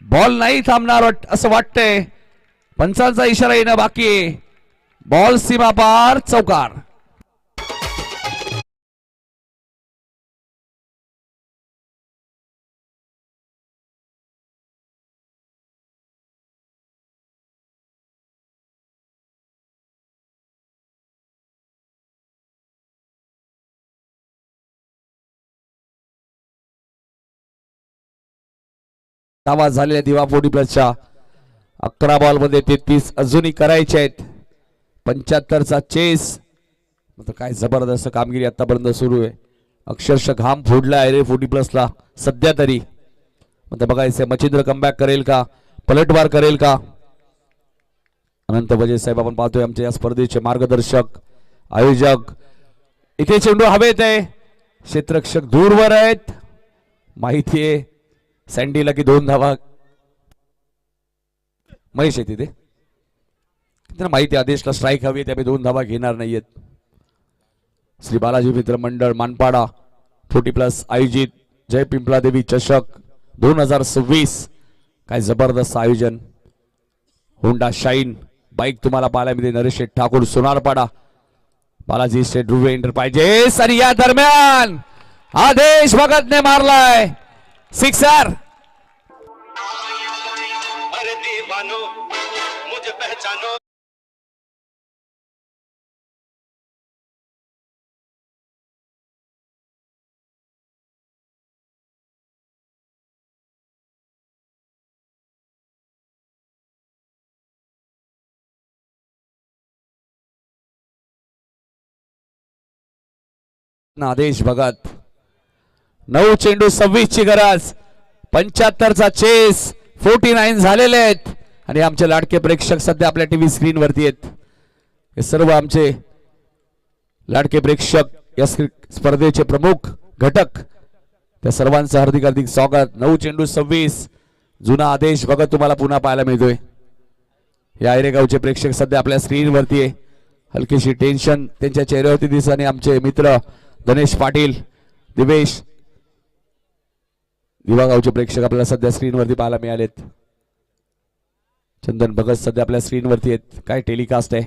बॉल नाही थांबणार असं वाटतंय. पंचांचा इशारा येणं बाकी आहे. बॉल सीमा पार चौकार. धावा झालेल्या दिवा 40 प्लसच्या 11 बॉल मध्ये 33 अजूनही करायचे आहेत. 75चा चेस. काय जबरदस्त कामगिरी आतापर्यंत सुरू आहे. अक्षरशः घाम फोडला आहे रे 40 प्लसला सध्या तरी. बघायचंय मच्छिंद्र कमबॅक करेल का, पलटवार करेल का. अनंत वजे साहेब आपण पाहतोय आमच्या या स्पर्धेचे मार्गदर्शक आयोजक. इथे चेंडू हवेत आहे. क्षेत्ररक्षक दूरवर आहेत. माहिती आहे सँडीला की 2 धावा. महेश आहे तिथे त्यांना माहिती आदेशला स्ट्राईक हवी त्यामुळे 2 धावा घेणार नाहीयेत. श्री बालाजी मित्र मंडळ मानपाडा 40 प्लस आयोजित जय पिंपला देवी चषक 2026. काय जबरदस्त आयोजन. होंडा शाईन बाईक तुम्हाला पाहायला मिळते. नरेश शेठ ठाकूर सोनारपाडा, बालाजी स्टेट ध्रुवे एंटरप्राइजेस. आणि या दरम्यान आदेश भगतने मारलाय सिक्सर. अरे दीवानो मुझे पहचानो. आदेश भगत 9 चेंडू 26 ची गरज. 75चा चेस 49 झालेले आहेत. आणि आमचे लाडके प्रेक्षक सध्या आपल्या टीव्ही स्क्रीन वरती आहेत. हे सर्व आमचे लाडके प्रेक्षक या स्पर्धेचे प्रमुख घटक त्या सर्वांचं हार्दिक हार्दिक स्वागत. 9 चेंडू 26 जुना आदेश भगत तुम्हाला पुन्हा पाहायला मिळतोय. या आयरेगावचे प्रेक्षक सध्या आपल्या स्क्रीन वरती आहे. हलकीशी टेन्शन त्यांच्या चेहऱ्यावरती दिसत. आणि आमचे मित्र गणेश पाटील, दिवेश, दिवागावचे प्रेक्षक आपल्याला सध्या स्क्रीनवरती पाहायला मिळालेत. चंदन भगत सध्या आपल्या स्क्रीनवरती आहेत. काय टेलिकास्ट आहे.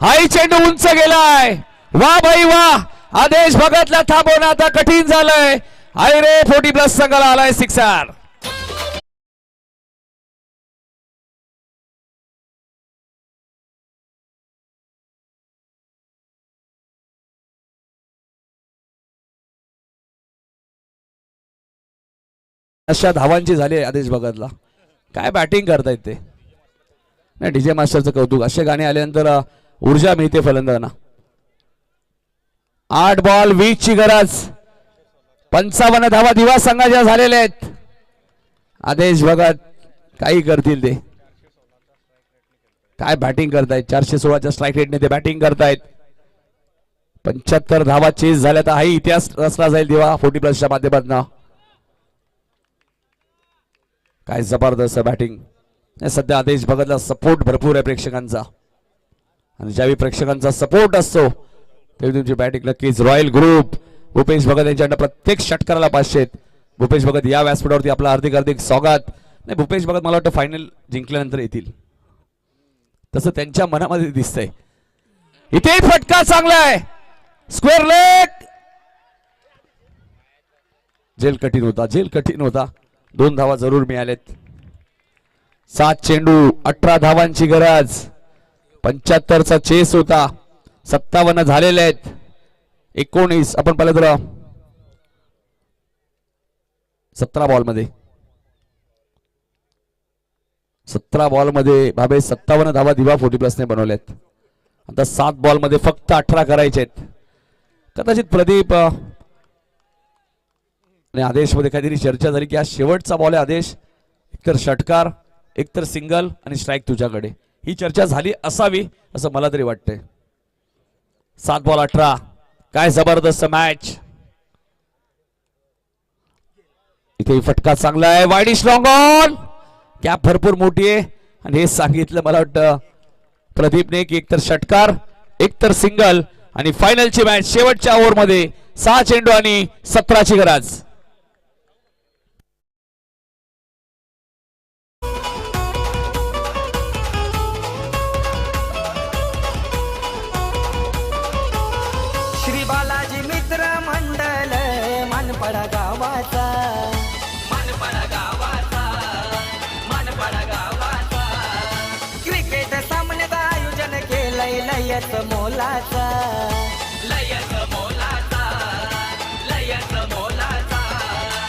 हाय चेंडू उंच गेलाय. वा भाई वा. आदेश भगतला थांबवणं आता कठीण झालंय. आयरे 40 प्लस संघाला आलाय सिक्सर. अशा धावांची झाली आदेश भगतला. काय बॅटिंग करतायत ते. नाही डीजे मास्टरचं कौतुक. असे गाणे आल्यानंतर ऊर्जा मिळते फलंदाजांना. 8 बॉल 20 ची गरज. 55 धावा दिवा संघाच्या झालेल्या आहेत. आदेश भगत काही करतील ते. काय बॅटिंग करतायत. 416च्या स्ट्राईक रेटने ते बॅटिंग करतायत. 75 धावा चेस झाल्या तर हाही इतिहास रचला जाईल दिवा 40 प्लसच्या माध्यमातून. काय जबरदस्त बॅटिंग. सध्या आदेश भगतला सपोर्ट भरपूर आहे प्रेक्षकांचा. आणि ज्यावेळी प्रेक्षकांचा सपोर्ट असतो तेव्हा तुमची बॅटिंग नक्कीच. रॉयल ग्रुप भूपेश भगत यांच्याकडनं प्रत्येक षटकाराला 500. भूपेश भगत या व्यासपीठावरती आपलं हार्दिक हार्दिक स्वागत. नाही भूपेश भगत मला वाटतं फायनल जिंकल्यानंतर येतील तसं त्यांच्या मनामध्ये दिसतंय. इथे फटका चांगला आहे. Square leg. झेल कठीण होता 2 धावा जरूर मिळालेत. 7 चेंडू 18 धावांची गरज. 75चा चेस होता. 57 झालेले आहेत. 19 आपण पाहिलं तर 17 बॉलमध्ये भाबे 57 धावा दिवा 40+ बनवल्यात. आता 7 बॉलमध्ये फक्त 18 करायचे आहेत. कदाचित प्रदीप आणि आदेश मध्ये काहीतरी चर्चा झाली की हा शेवटचा बॉल आहे आदेश, एकतर षटकार एकतर सिंगल आणि स्ट्राईक तुझ्याकडे. ही चर्चा झाली असावी असं मला तरी वाटतंय. 7 बॉल 18. काय जबरदस्त मॅच. इथे फटका चांगला आहे. Wide strong on. कॅप भरपूर मोठी आहे आणि हे सांगितलं मला वाटतं प्रदीपने की एकतर षटकार एकतर सिंगल आणि फायनलची मॅच शेवटच्या ओव्हरमध्ये 6 चेंडू आणि 17ची गरज. श्री बालाजी मित्र मंडळ मानपाडा गावाचा क्रिकेट सामन्याचं आयोजन केलंय लयच मोलाचा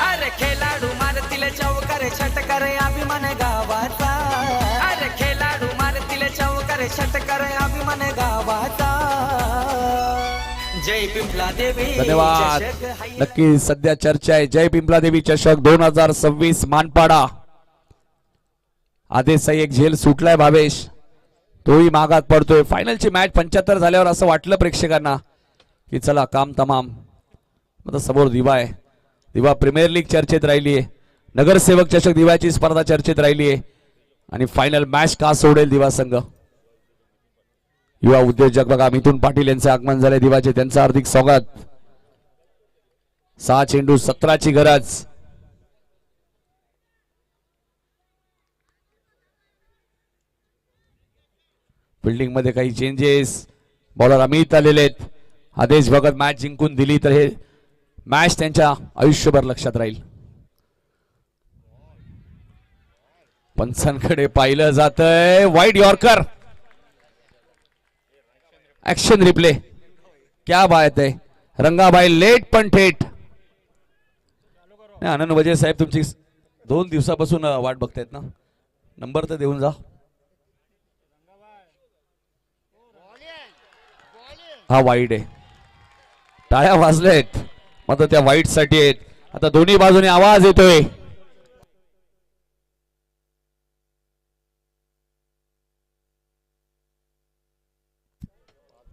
अरे खेळाडू मारतील चौकार षटकार अभिमान गावाचा. अरे खेळाडू मारतील चौकार षटकार अभिमान गावाचा. जय पिंपला देवी धन्यवाद. चषक हाय. नक्की सध्या चर्चा आहे जय पिंपला देवी चषक 2026 मानपाडा. आदेशचा एक झेल सुटलाय भावेश, तोही मागात पडतोय. फायनलची मॅच 75 झाल्यावर असं वाटलं प्रेक्षकांना की चला काम तमाम. आता समोर दिवा आहे. दिवा प्रीमियर लीग चर्चेत राहिली आहे. नगरसेवक चषक दिव्याची स्पर्धा चर्चेत राहिली आहे आणि फायनल मॅच का सोडेल दिवा संघ. युवा उद्योजक बघा मिथुन पाटील यांचे आगमन झाले दिवाचे, त्यांचं हार्दिक स्वागत. 6 चेंडू 17ची गरज. फिल्डिंग मध्ये काही चेंजेस. बॉलर अमित आलेले आहेत. आदेश भगत मॅच जिंकून दिली तर हे मॅच त्यांच्या आयुष्यभर लक्षात राहील. पंचांकडे पाहिलं जातंय. Wide yorker. Action replay. क्या बात आहे. रंगाबाई लेट पण थेट. आनंद वजे साहेब तुमची 2 दिवसापासून वाट बघतायत ना, नंबर तर देऊन जा. हा वाईड आहे. टाळ्या वाजल्यात मात्र त्या वाईड साठी आहेत. आता दोन्ही बाजूने आवाज येतोय.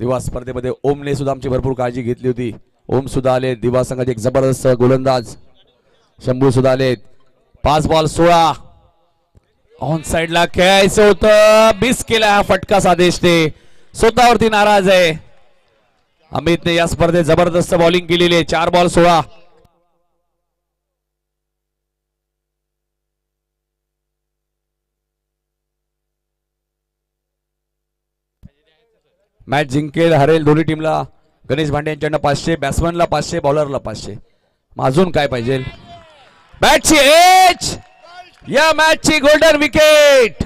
दिवा स्पर्धेमध्ये ओमने सुद्धा आमची भरपूर काळजी घेतली होती. ओम सुद्धा आले. दिवा संघाचे एक जबरदस्त गोलंदाज शंभू सुद्धा आलेत. 5 बॉल 16. ऑन साइडला खेळायचं होतं, मिस केला हा फटका आदेशने. स्वतःवरती नाराज आहे. अमितने या स्पर्धेत जबरदस्त बॉलिंग केलेली आहे. 4 बॉल 16. मॅच जिंकेल हरेल दोन्ही टीमला गणेश भांडे यांच्याकडनं 500, बॅट्समनला 500, बॉलरला 500. अजून काय पाहिजे. बॅटची एज. या मॅचची golden wicket.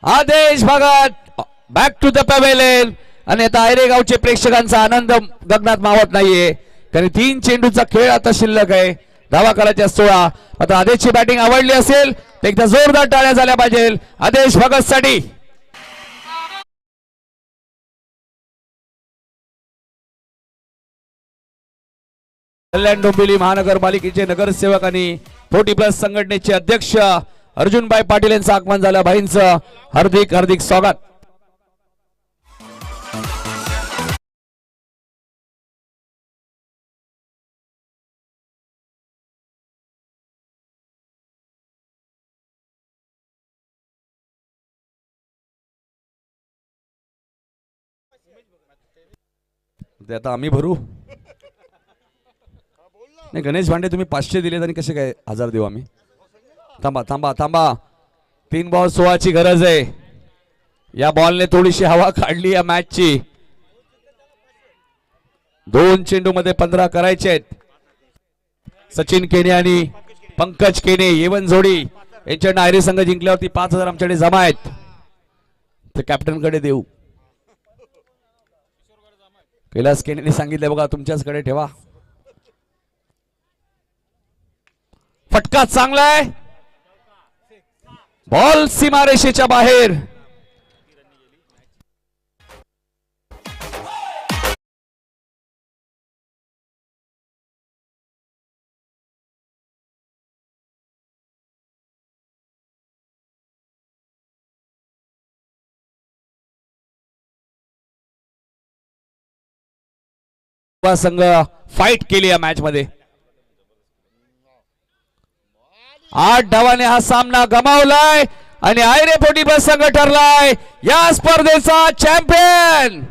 Aadesh Bhagat back to the pavilion. आणि आता आयरेगावचे प्रेक्षकांचा आनंद गगनात मावत नाहीये कारण 3 चेंडूचा खेळ आता शिल्लक आहे. धावा करायच्या 16. आता आदेशची बॅटिंग आवडली असेल तर एकदा जोरदार टाळ्या झाल्या पाहिजे आदेश भगत साठी. कल्याण डोंबिवली महानगरपालिकेचे नगरसेवक आणि 40+ संघटनेचे अध्यक्ष अर्जुनभाई पाटील यांचं आगमन झालं. भाईंचं हार्दिक हार्दिक स्वागत. ते आता आम्ही भरू. नाही गणेश भांडे तुम्ही 500 दिलेत आणि कसे काय 1000 देऊ आम्ही. थांबा थांबा थांबा. 3 बॉल 16ची गरज आहे. या बॉलने थोडीशी हवा काढली या मॅचची. 2 चेंडू मध्ये 15 करायचे आहेत. सचिन केने आणि पंकज केने येवन जोडी यांच्याकडनं आयरे संघ जिंकल्यावरती 5,000 आमच्याकडे जमा आहेत. ते कॅप्टन कडे देऊ. कैलास केनेने सांगितले बघा तुमच्याचकडे ठेवा. फटका चांगला आहे. बॉल सीमारेषेच्या बाहेर. संघ फाईट केली या मॅच मध्ये. 8 धावाने हा सामना गमावलाय आणि आयरे 40+ संघ ठरलाय या स्पर्धेचा चॅम्पियन.